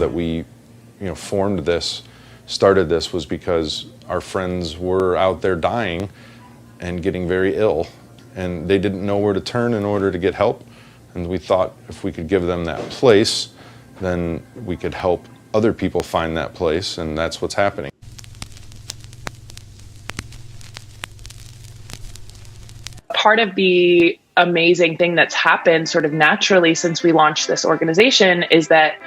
that we, started this was because our friends were out there dying and getting very ill, and they didn't know where to turn in order to get help. And we thought if we could give them that place, then we could help other people find that place, and that's what's happening. Part of the amazing thing that's happened sort of naturally since we launched this organization is that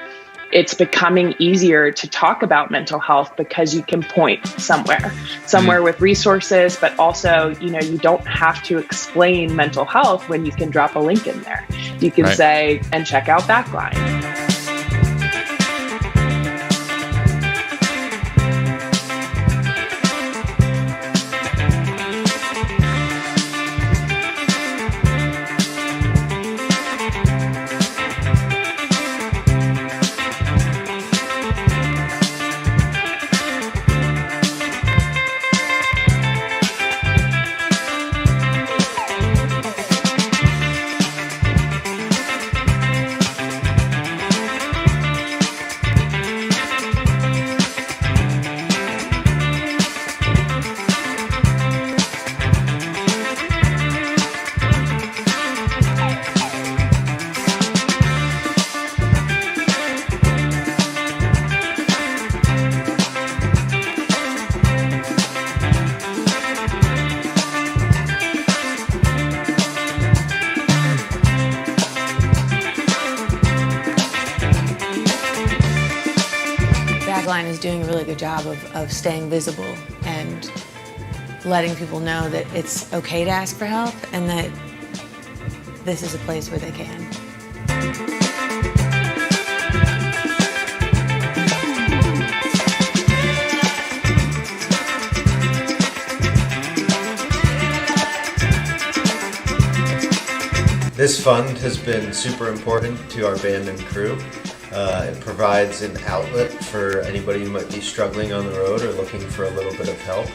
it's becoming easier to talk about mental health because you can point somewhere with resources, but also, you don't have to explain mental health when you can drop a link in there. You can say, and check out Backline. Backline is doing a really good job of staying visible and letting people know that it's okay to ask for help and that this is a place where they can. This fund has been super important to our band and crew. It provides an outlet for anybody who might be struggling on the road or looking for a little bit of help.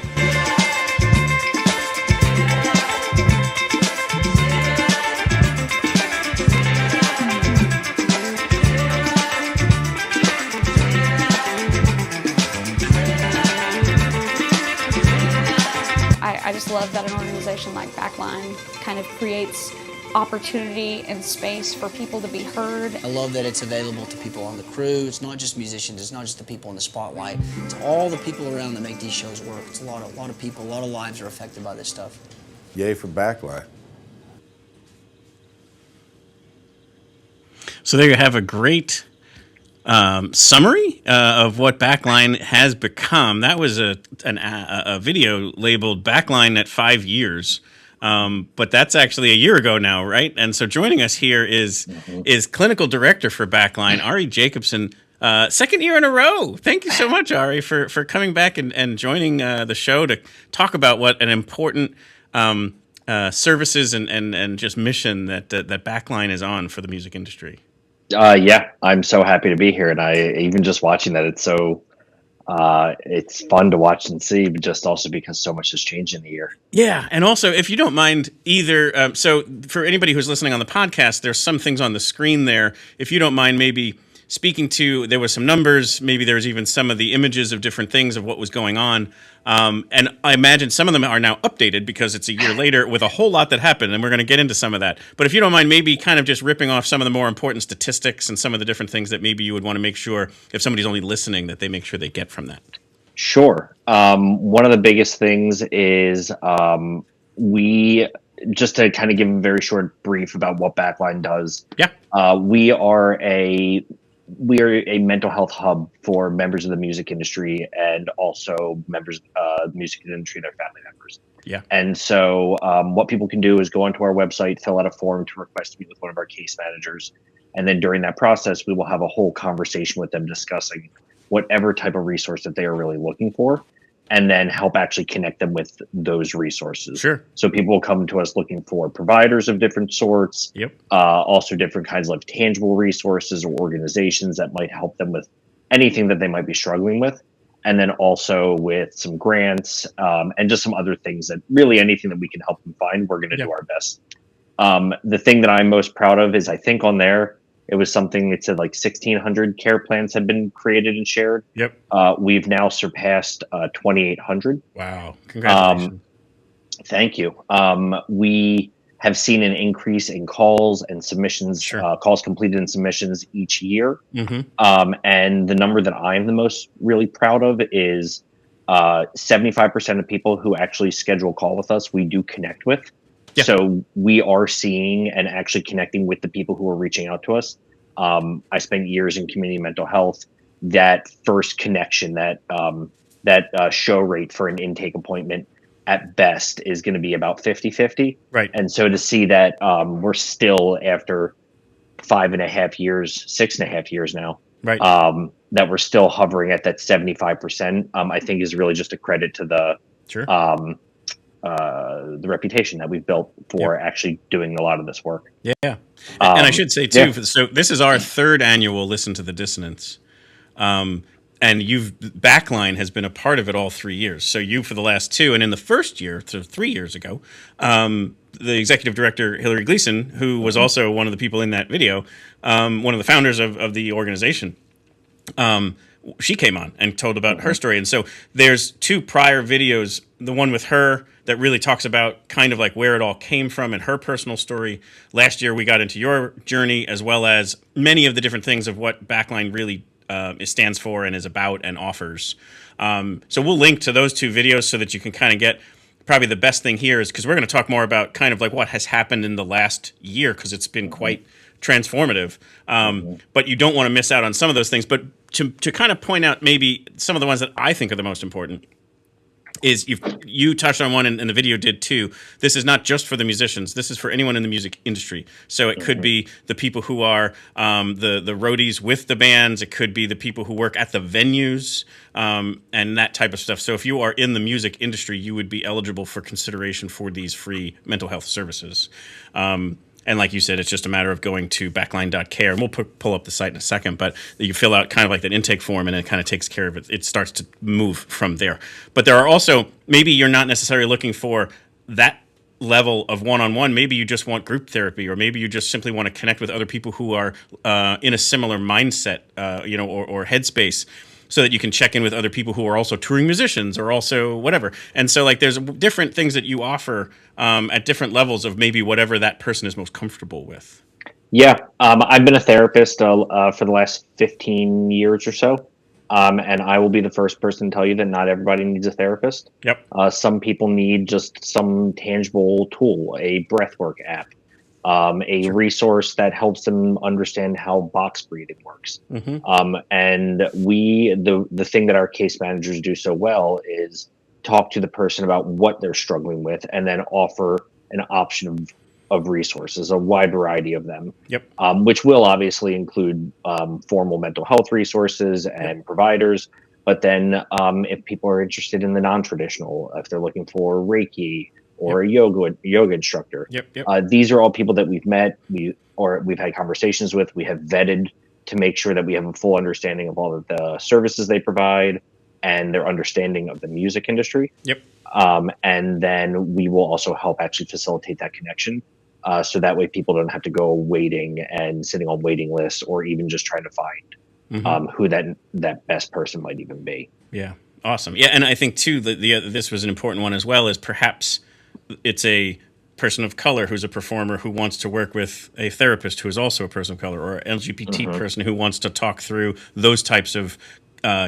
I just love that an organization like Backline kind of creates opportunity and space for people to be heard. I love that it's available to people on the crew. It's not just musicians, it's not just the people in the spotlight. It's all the people around that make these shows work. It's a lot of people, a lot of lives are affected by this stuff. Yay for Backline. So there you have a great summary of what Backline has become. That was a video labeled Backline at 5 years. But that's actually a year ago now, right? And so joining us here is Clinical Director for Backline, Ari Jacobson, second year in a row. Thank you so much, Ari, for coming back and joining the show to talk about what an important services and just mission that Backline is on for the music industry. Yeah, I'm so happy to be here, and I even just watching that, it's so it's fun to watch and see, but just also because so much has changed in the year. Yeah, and also, if you don't mind either, so for anybody who's listening on the podcast, there's some things on the screen there. If you don't mind maybe speaking to, there was some numbers, maybe there's even some of the images of different things of what was going on. And I imagine some of them are now updated because it's a year later with a whole lot that happened, and we're going to get into some of that. But if you don't mind, maybe kind of just ripping off some of the more important statistics and some of the different things that maybe you would want to make sure, if somebody's only listening, that they make sure they get from that. Sure. One of the biggest things is we, just to kind of give a very short brief about what Backline does. Yeah. We are a mental health hub for members of the music industry and also members of the music industry and their family members. Yeah. And so what people can do is go onto our website, fill out a form to request to meet with one of our case managers. And then during that process, we will have a whole conversation with them discussing whatever type of resource that they are really looking for, and then help actually connect them with those resources. Sure. So people will come to us looking for providers of different sorts. Yep. Also different kinds of tangible resources or organizations that might help them with anything that they might be struggling with. And then also with some grants and just some other things that really anything that we can help them find, we're going to do our best. The thing that I'm most proud of is I think on there, it was something it said like 1,600 care plans had been created and shared. Yep. We've now surpassed 2,800. Wow. Congratulations. Thank you. We have seen an increase in calls and submissions, Sure. calls completed and submissions each year. Mm-hmm. And the number that I'm the most really proud of is 75% of people who actually schedule a call with us, we do connect with. Yeah. So we are seeing and actually connecting with the people who are reaching out to us. I spent years in community mental health. That first connection, that show rate for an intake appointment at best is going to be about 50-50. Right. And so to see that we're still after 5.5 years, 6.5 years now, Right. that we're still hovering at that 75%, I think is really just a credit to the Sure. The reputation that we've built for actually doing a lot of this work. Yeah. And I should say too, so this is our third annual Listen to the Dissonance. And Backline has been a part of it all 3 years. So you for the last two, and in the first year, so 3 years ago, the executive director, Hilary Gleason, who was also one of the people in that video, one of the founders of the organization, she came on and told about her story. And so there's two prior videos, the one with her that really talks about kind of like where it all came from and her personal story. Last year we got into your journey, as well as many of the different things of what Backline really it stands for and is about and offers. So we'll link to those two videos so that you can kind of get, probably the best thing here is because we're going to talk more about kind of like what has happened in the last year, because it's been quite transformative. But you don't want to miss out on some of those things. But to kind of point out maybe some of the ones that I think are the most important is you touched on one, and the video did too. This is not just for the musicians. This is for anyone in the music industry. So it could be the people who are the roadies with the bands. It could be the people who work at the venues and that type of stuff. So if you are in the music industry, you would be eligible for consideration for these free mental health services. And like you said, it's just a matter of going to Backline.Care, and we'll pull up the site in a second, but you fill out kind of like that intake form, and it kind of takes care of it. It starts to move from there. But there are also, maybe you're not necessarily looking for that level of one-on-one. Maybe you just want group therapy, or maybe you just simply want to connect with other people who are in a similar mindset, or headspace, so that you can check in with other people who are also touring musicians or also whatever. And so like there's different things that you offer at different levels of maybe whatever that person is most comfortable with. Yeah. I've been a therapist for the last 15 years or so. And I will be the first person to tell you that not everybody needs a therapist. Yep. Some people need just some tangible tool, a breathwork app, a resource that helps them understand how box breathing works. And the thing that our case managers do so well is talk to the person about what they're struggling with, and then offer an option of resources, a wide variety of them. Yep. Which will obviously include formal mental health resources and providers. But then if people are interested in the non-traditional, if they're looking for Reiki, or a yoga instructor. These are all people that we've met, we've had conversations with, we have vetted to make sure that we have a full understanding of all of the services they provide and their understanding of the music industry. And then we will also help actually facilitate that connection. So that way people don't have to go waiting and sitting on waiting lists, or even just trying to find who that best person might even be. Yeah. Awesome. Yeah. And I think too, this was an important one as well, is perhaps it's a person of color who's a performer who wants to work with a therapist who is also a person of color, or an LGBT person who wants to talk through those types of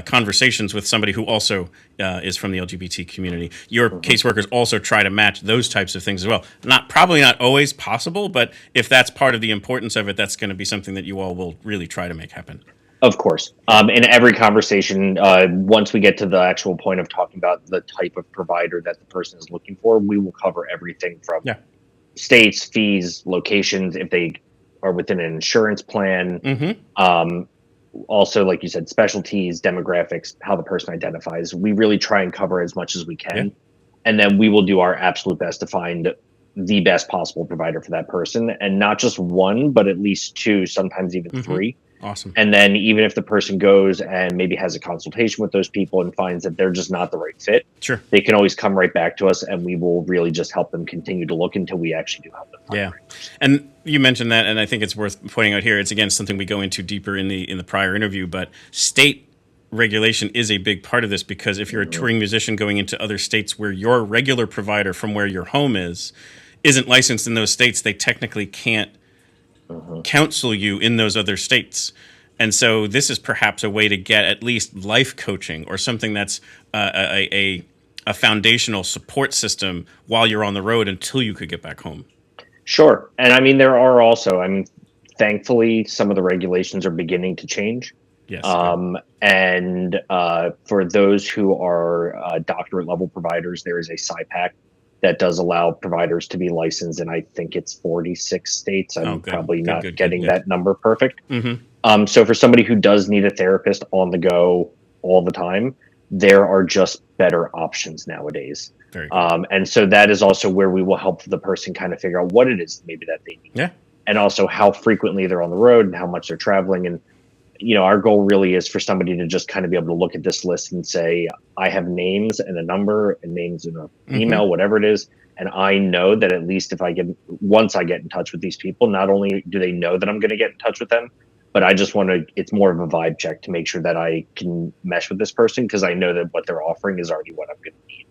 conversations with somebody who also is from the LGBT community. Your caseworkers also try to match those types of things as well. Probably not always possible, but if that's part of the importance of it, that's going to be something that you all will really try to make happen. Of course. In every conversation, once we get to the actual point of talking about the type of provider that the person is looking for, we will cover everything from states, fees, locations, if they are within an insurance plan. Also, like you said, specialties, demographics, how the person identifies. We really try and cover as much as we can. And then we will do our absolute best to find the best possible provider for that person. And not just one, but at least two, sometimes even three. Awesome. And then even if the person goes and maybe has a consultation with those people and finds that they're just not the right fit, Sure. they can always come right back to us, and we will really just help them continue to look until we actually do help them. Yeah. And you mentioned that, and I think it's worth pointing out here. It's, again, something we go into deeper in the prior interview, but state regulation is a big part of this, because if you're a touring musician going into other states where your regular provider from where your home isn't licensed in those states, they technically can't counsel you in those other states. And so this is perhaps a way to get at least life coaching or something that's a foundational support system while you're on the road until you could get back home. Sure. And I mean, there are also, thankfully, some of the regulations are beginning to change. Yes. And for those who are doctorate level providers, there is a SIPAC that does allow providers to be licensed in, I think it's 46 states. I'm probably not getting that number perfect. So for somebody who does need a therapist on the go all the time, there are just better options nowadays. Very good. And so that is also where we will help the person kind of figure out what it is maybe that they need. Yeah. And also how frequently they're on the road and how much they're traveling. And, our goal really is for somebody to just kind of be able to look at this list and say, I have names and a number and names and an email, whatever it is. And I know that at least once I get in touch with these people, not only do they know that I'm going to get in touch with them, but I just it's more of a vibe check to make sure that I can mesh with this person, because I know that what they're offering is already what I'm going to need.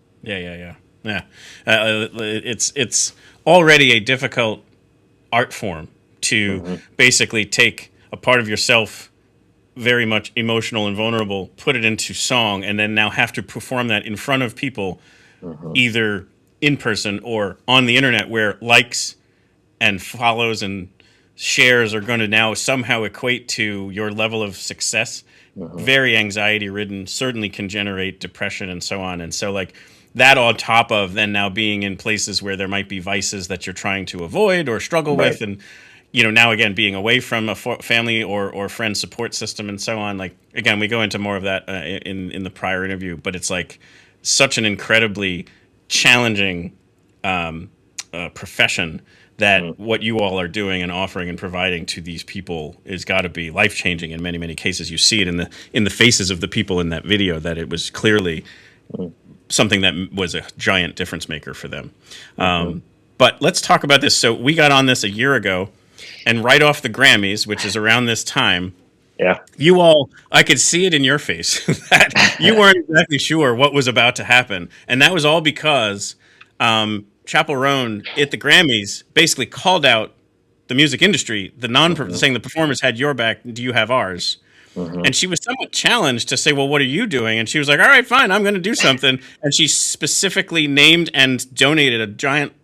Yeah. It's already a difficult art form to basically take a part of yourself, very much emotional and vulnerable, put it into song, and then now have to perform that in front of people, either in person or on the internet, where likes and follows and shares are going to now somehow equate to your level of success. Very anxiety ridden, certainly can generate depression and so on. And so that on top of then now being in places where there might be vices that you're trying to avoid or struggle with, and now again being away from a family or friend support system and so on. Again, we go into more of that in the prior interview, but it's such an incredibly challenging profession that what you all are doing and offering and providing to these people is got to be life changing in many, many cases. You see it in the faces of the people in that video that it was clearly something that was a giant difference maker for them. But let's talk about this. So we got on this a year ago, and right off the Grammys, which is around this time, you all, I could see it in your face that you weren't exactly sure what was about to happen. And that was all because Chappelle Roan at the Grammys basically called out the music industry, saying the performers had your back, do you have ours? And she was somewhat challenged to say, well, what are you doing? And she was like, all right, fine, I'm going to do something. And she specifically named and donated a giant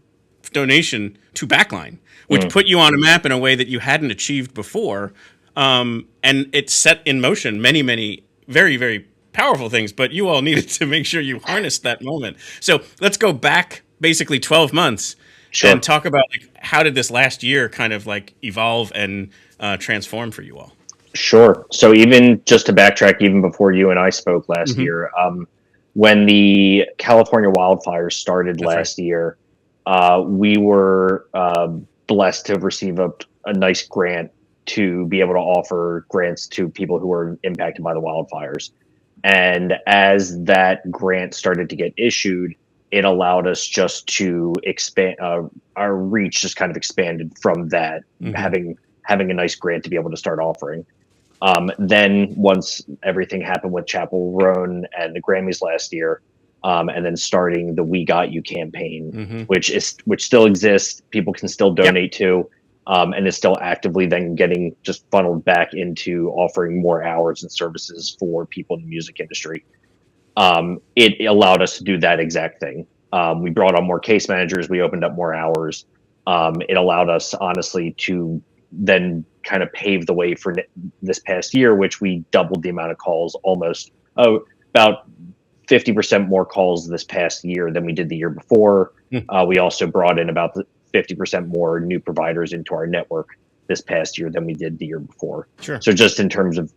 donation to Backline, which put you on a map in a way that you hadn't achieved before. And it set in motion many, many very, very powerful things, but you all needed to make sure you harnessed that moment. So let's go back basically 12 months and talk about how did this last year kind of evolve and transform for you all? Sure. So even just to backtrack, even before you and I spoke last year, when the California wildfires started last year, we were blessed to receive a nice grant to be able to offer grants to people who were impacted by the wildfires. And as that grant started to get issued, it allowed us just to expand, our reach just kind of expanded from that, having a nice grant to be able to start offering. Then once everything happened with Chappelle Roan and the Grammys last year, and then starting the We Got You campaign, which still exists, people can still donate to, and is still actively then getting just funneled back into offering more hours and services for people in the music industry. It allowed us to do that exact thing. We brought on more case managers, we opened up more hours. It allowed us honestly to then kind of pave the way for this past year, which we doubled the amount of calls, about 50% more calls this past year than we did the year before. We also brought in about 50% more new providers into our network this past year than we did the year before. Sure. So just in terms of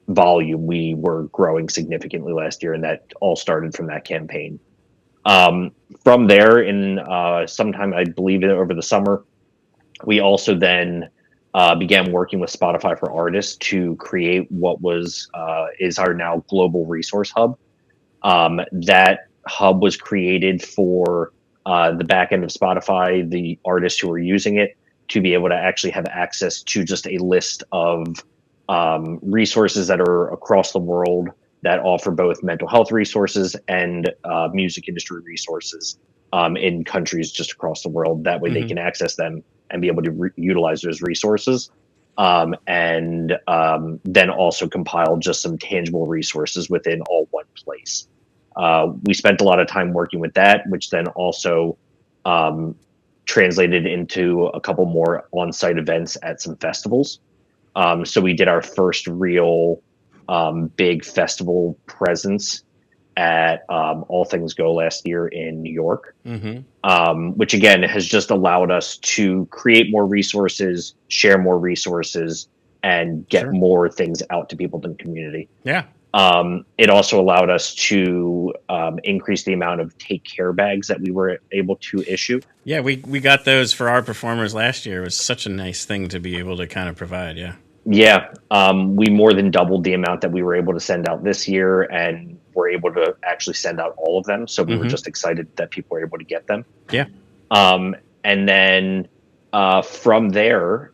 volume, we were growing significantly last year, and that all started from that campaign. From there, in sometime, I believe over the summer, we also then began working with Spotify for Artists to create what is our now global resource hub. That hub was created for the back end of Spotify, the artists who are using it, to be able to actually have access to just a list of resources that are across the world that offer both mental health resources and music industry resources in countries just across the world. That way they can access them and be able to utilize those resources. And then also compile just some tangible resources within all one place. We spent a lot of time working with that, which then also translated into a couple more on-site events at some festivals. So we did our first real big festival presence at All Things Go last year in New York, which again has just allowed us to create more resources, share more resources, and get more things out to people in the community. Yeah. It also allowed us to increase the amount of Take Care bags that we were able to issue. Yeah, we got those for our performers last year. It was such a nice thing to be able to kind of provide. Yeah. Yeah. We more than doubled the amount that we were able to send out this year, and were able to actually send out all of them. So we were just excited that people were able to get them. Yeah. And then from there,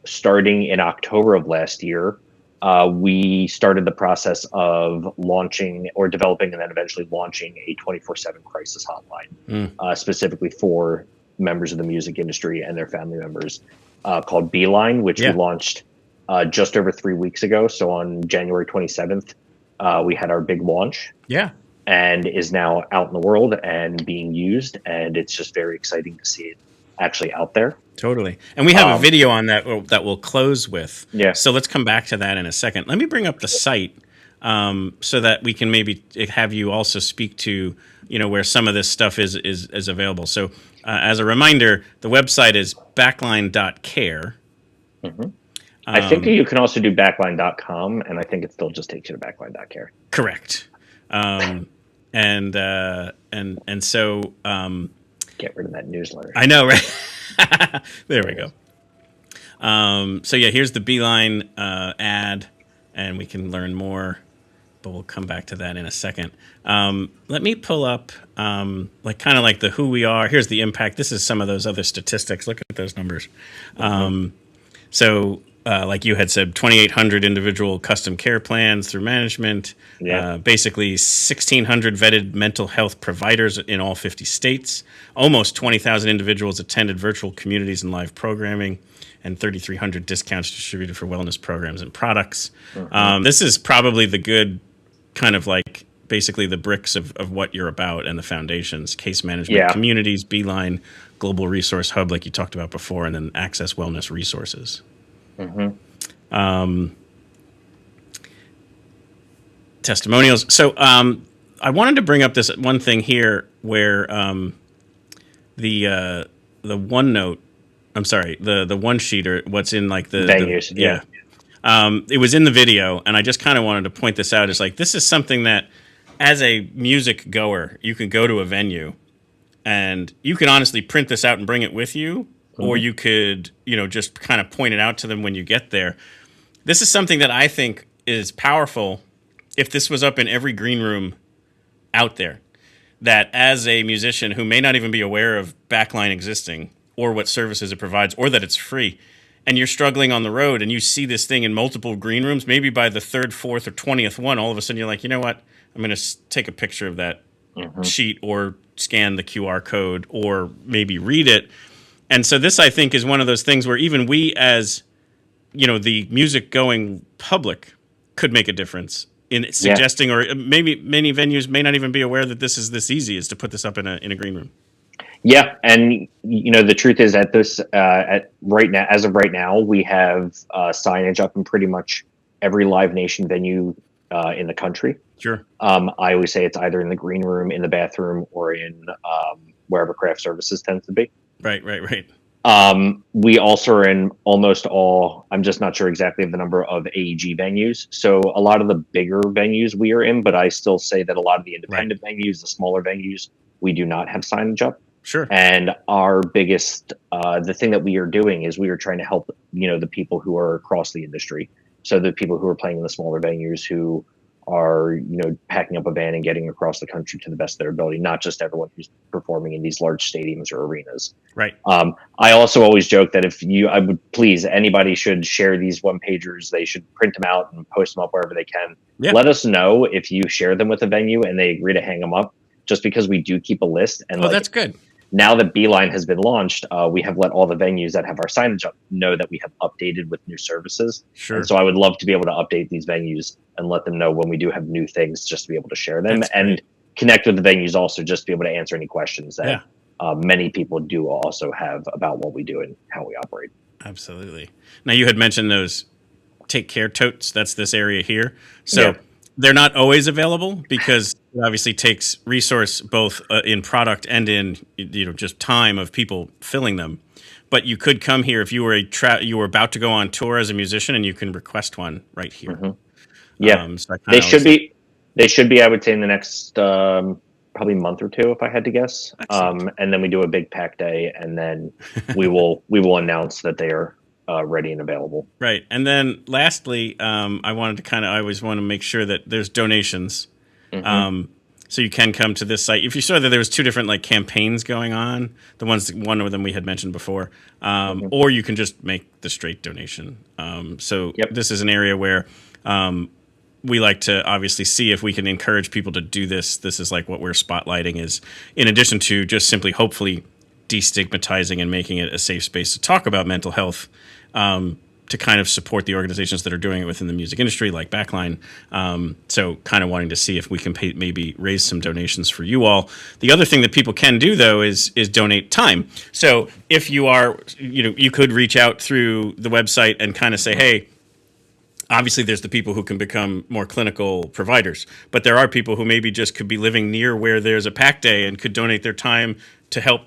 starting in October of last year, we started the process of launching or developing and then eventually launching a 24/7 crisis hotline, specifically for members of the music industry and their family members, called Beeline, which we launched just over 3 weeks ago. So on January 27th, we had our big launch. Yeah. And is now out in the world and being used. And it's just very exciting to see it actually out there. Totally. And we have a video on that we'll close with. Yeah. So let's come back to that in a second. Let me bring up the site so that we can maybe have you also speak to, where some of this stuff is available. So as a reminder, the website is Backline.Care. I think you can also do Backline.com, and I think it still just takes you to Backline.Care. Correct. And so get rid of that newsletter. I know, right? There we go. So yeah, here's the Beeline ad, and we can learn more, but we'll come back to that in a second. Let me pull up kind of like the who we are. Here's the impact. This is some of those other statistics. Look at those numbers. So like you had said, 2,800 individual custom care plans through management, basically 1,600 vetted mental health providers in all 50 states, almost 20,000 individuals attended virtual communities and live programming, and 3,300 discounts distributed for wellness programs and products. This is probably the good kind of like basically the bricks of what you're about and the foundations: case management, communities, Beeline, global resource hub, like you talked about before, and then access wellness resources. Testimonials. So I wanted to bring up this one thing here where the OneNote, I'm sorry, the one sheet, or what's in like the venues. It was in the video, and I just kind of wanted to point this out. It's like, this is something that as a music goer, you can go to a venue and you can honestly print this out and bring it with you. Or you could, just kind of point it out to them when you get there. This is something that I think is powerful if this was up in every green room out there. That as a musician who may not even be aware of Backline existing or what services it provides or that it's free, and you're struggling on the road and you see this thing in multiple green rooms, maybe by the 3rd, 4th, or 20th one, all of a sudden you're like, you know what? I'm going to take a picture of that sheet or scan the QR code or maybe read it. And so this, I think, is one of those things where even we as, the music-going public could make a difference in suggesting, or maybe many venues may not even be aware that this is this easy, is to put this up in a green room. Yeah, and the truth is at this as of right now, we have signage up in pretty much every Live Nation venue in the country. Sure. I always say it's either in the green room, in the bathroom, or in wherever craft services tends to be. Right. We also are in almost all, I'm just not sure exactly of the number of AEG venues. So a lot of the bigger venues we are in, but I still say that a lot of the independent venues, the smaller venues, we do not have signage up. Sure. And our biggest, the thing that we are doing is we are trying to help, the people who are across the industry. So the people who are playing in the smaller venues who are, packing up a band and getting across the country to the best of their ability, not just everyone who's performing in these large stadiums or arenas. Right. I also always joke that I would please, anybody should share these one pagers. They should print them out and post them up wherever they can. Yeah. Let us know if you share them with a venue and they agree to hang them up, just because we do keep a list. And that's good. Now that Beeline has been launched, we have let all the venues that have our signage up know that we have updated with new services. Sure. And so I would love to be able to update these venues and let them know when we do have new things, just to be able to share them. And connect with the venues also, just to be able to answer any questions that many people do also have about what we do and how we operate. Absolutely. Now, you had mentioned those Take Care totes. That's this area here. So they're not always available because it obviously takes resource both in product and in just time of people filling them. But you could come here if you were you were about to go on tour as a musician, and you can request one right here. Mm-hmm. Yeah, so they should be. They should be. I would say in the next probably month or two, if I had to guess. And then we do a big pack day, and then we will announce that they are ready and available. Right. And then lastly, I always want to make sure that there's donations. Mm-hmm. So you can come to this site. If you saw that there was two different campaigns going on, one of them we had mentioned before, or you can just make the straight donation. This is an area where we like to obviously see if we can encourage people to do this. This is what we're spotlighting is, in addition to just simply hopefully destigmatizing and making it a safe space to talk about mental health, to kind of support the organizations that are doing it within the music industry, like Backline. So kind of wanting to see if we can maybe raise some donations for you all. The other thing that people can do, though, is donate time. So if you are, you could reach out through the website and kind of say, hey, obviously there's the people who can become more clinical providers, but there are people who maybe just could be living near where there's a pack day and could donate their time to help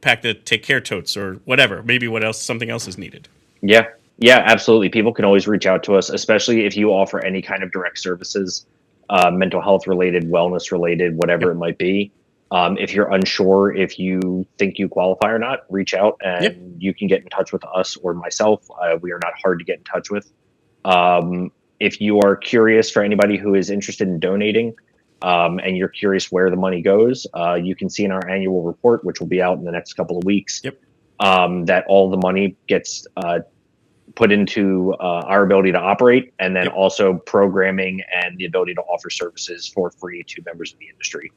pack the Take Care totes or whatever. Maybe something else is needed. Yeah, absolutely. People can always reach out to us, especially if you offer any kind of direct services, mental health related, wellness related, whatever it might be. If you're unsure if you think you qualify or not, reach out and you can get in touch with us or myself. We are not hard to get in touch with. If you are curious, for anybody who is interested in donating, and you're curious where the money goes, you can see in our annual report, which will be out in the next couple of weeks, that all the money gets put into our ability to operate, and then also programming and the ability to offer services for free to members of the industry.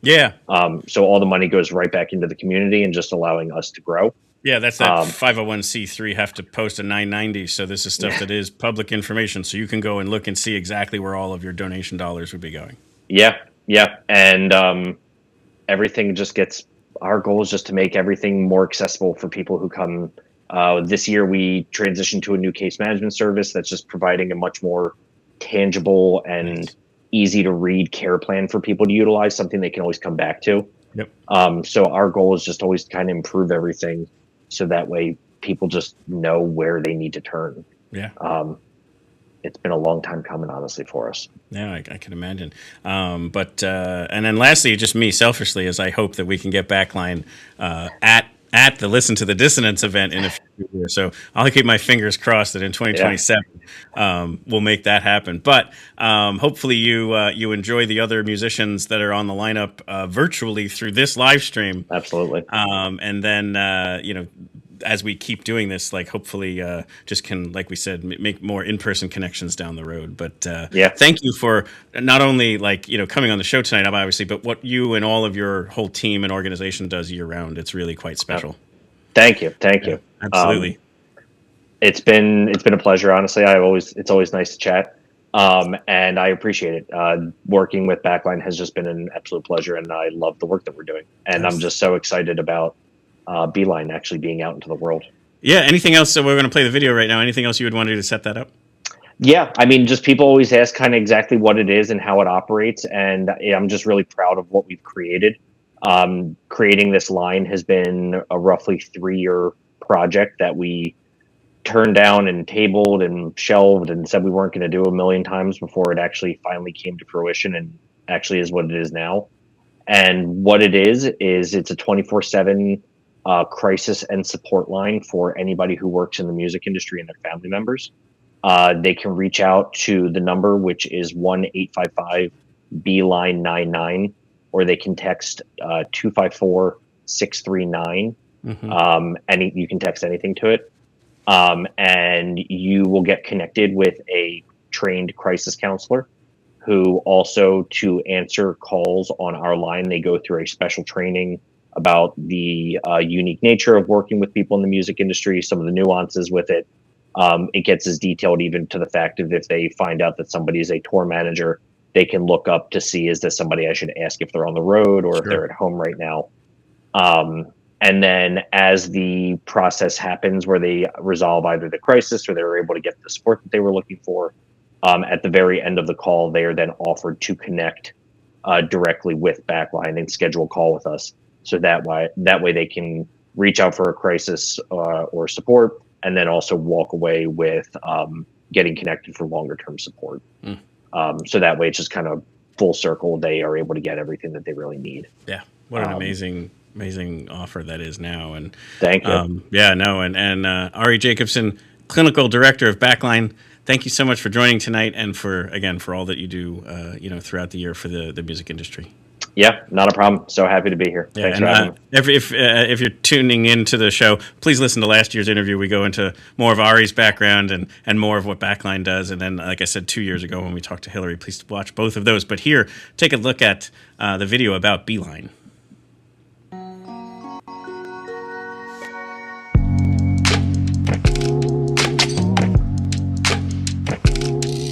So all the money goes right back into the community and just allowing us to grow. Yeah, that's that 501c3 have to post a 990. So this is stuff that is public information. So you can go and look and see exactly where all of your donation dollars would be going. Yeah. And everything just our goal is just to make everything more accessible for people who come. This year, we transitioned to a new case management service that's just providing a much more tangible and easy to read care plan for people to utilize, something they can always come back to. So our goal is just always kind of improve everything so that way people just know where they need to turn. It's been a long time coming, honestly, for us. Yeah, I can imagine. And then lastly, just me selfishly, is I hope that we can get Backline at the Listen to the Dissonance event in a few years. So I'll keep my fingers crossed that in 2027 we'll make that happen. But hopefully you enjoy the other musicians that are on the lineup virtually through this live stream. Absolutely. And then as we keep doing this, hopefully just can, like we said, make more in-person connections down the road. But thank you for not only coming on the show tonight, obviously, but what you and all of your whole team and organization does year round. It's really quite special. Thank you. Absolutely. It's been a pleasure. Honestly, it's always nice to chat. And I appreciate it. Working with Backline has just been an absolute pleasure, and I love the work that we're doing. And I'm just so excited about Beeline actually being out into the world. Yeah. Anything else? So we're going to play the video right now. Anything else you would want to do to set that up? Yeah. I mean, just people always ask kind of exactly what it is and how it operates. And I'm just really proud of what we've created. Creating this line has been a roughly 3-year project that we turned down and tabled and shelved and said we weren't going to do a million times before it actually finally came to fruition and actually is what it is now. And what it is it's a 24/7 crisis and support line for anybody who works in the music industry and their family members. They can reach out to the number, which is 1-855-BEELINE-99, or they can text 254-639. You can text anything to it. And you will get connected with a trained crisis counselor who also, to answer calls on our line, they go through a special training about the unique nature of working with people in the music industry, some of the nuances with it. It gets as detailed even to the fact of if they find out that somebody is a tour manager, they can look up to see, is this somebody I should ask if they're on the road or if they're at home right now. And then as the process happens where they resolve either the crisis or they're able to get the support that they were looking for, at the very end of the call, they are then offered to connect directly with Backline and schedule a call with us. So that way they can reach out for a crisis or support, and then also walk away with getting connected for longer term support. So that way it's just kind of full circle. They are able to get everything that they really need. Yeah. What an amazing offer that is now. And thank you. And Ari Jacobson, Clinical Director of Backline, thank you so much for joining tonight and for all that you do, throughout the year for the music industry. Yeah, not a problem. So happy to be here. Yeah, Thanks for having me. If you're tuning into the show, please listen to last year's interview. We go into more of Ari's background and more of what Backline does. And then, like I said, 2 years ago when we talked to Hilary, please watch both of those. But here, take a look at the video about Beeline.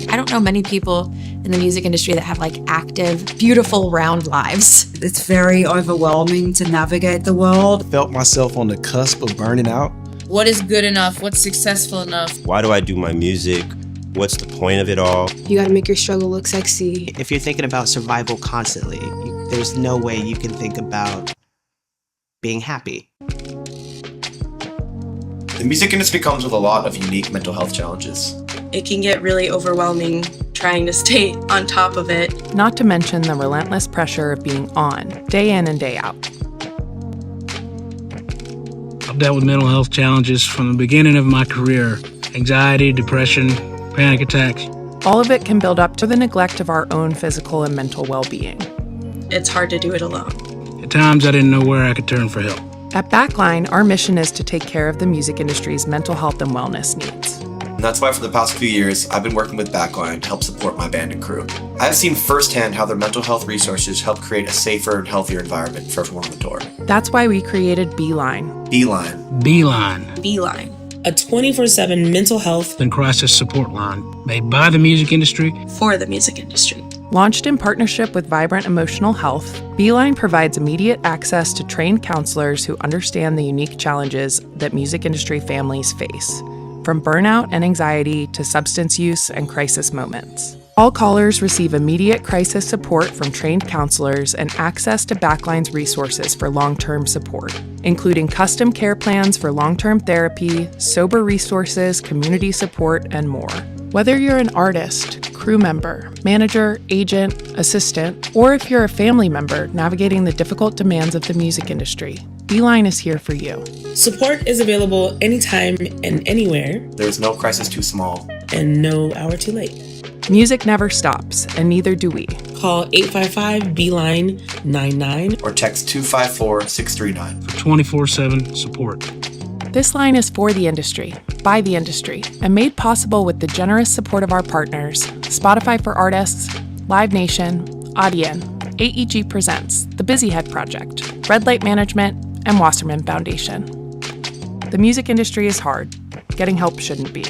I don't know many people in the music industry that have like active, beautiful, round lives. It's very overwhelming to navigate the world. Felt myself on the cusp of burning out. What is good enough? What's successful enough? Why do I do my music? What's the point of it all? You gotta make your struggle look sexy. If you're thinking about survival constantly, there's no way you can think about being happy. The music industry comes with a lot of unique mental health challenges. It can get really overwhelming trying to stay on top of it. Not to mention the relentless pressure of being on, day in and day out. I've dealt with mental health challenges from the beginning of my career. Anxiety, depression, panic attacks. All of it can build up to the neglect of our own physical and mental well-being. It's hard to do it alone. At times I didn't know where I could turn for help. At Backline, our mission is to take care of the music industry's mental health and wellness needs. And that's why for the past few years, I've been working with Backline to help support my band and crew. I've seen firsthand how their mental health resources help create a safer and healthier environment for everyone on the tour. That's why we created Beeline. Beeline. Beeline. Beeline. A 24/7 mental health and crisis support line made by the music industry for the music industry. Launched in partnership with Vibrant Emotional Health, Beeline provides immediate access to trained counselors who understand the unique challenges that music industry families face, from burnout and anxiety to substance use and crisis moments. All callers receive immediate crisis support from trained counselors and access to Backline's resources for long-term support, including custom care plans for long-term therapy, sober resources, community support, and more. Whether you're an artist, crew member, manager, agent, assistant, or if you're a family member navigating the difficult demands of the music industry, Beeline is here for you. Support is available anytime and anywhere. There's no crisis too small. And no hour too late. Music never stops, and neither do we. Call 855-BEELINE-99 or text 254-639 for 24/7 support. This line is for the industry, by the industry, and made possible with the generous support of our partners, Spotify for Artists, Live Nation, Audien, AEG Presents, The Busy Head Project, Red Light Management, and Wasserman Foundation. The music industry is hard. Getting help shouldn't be.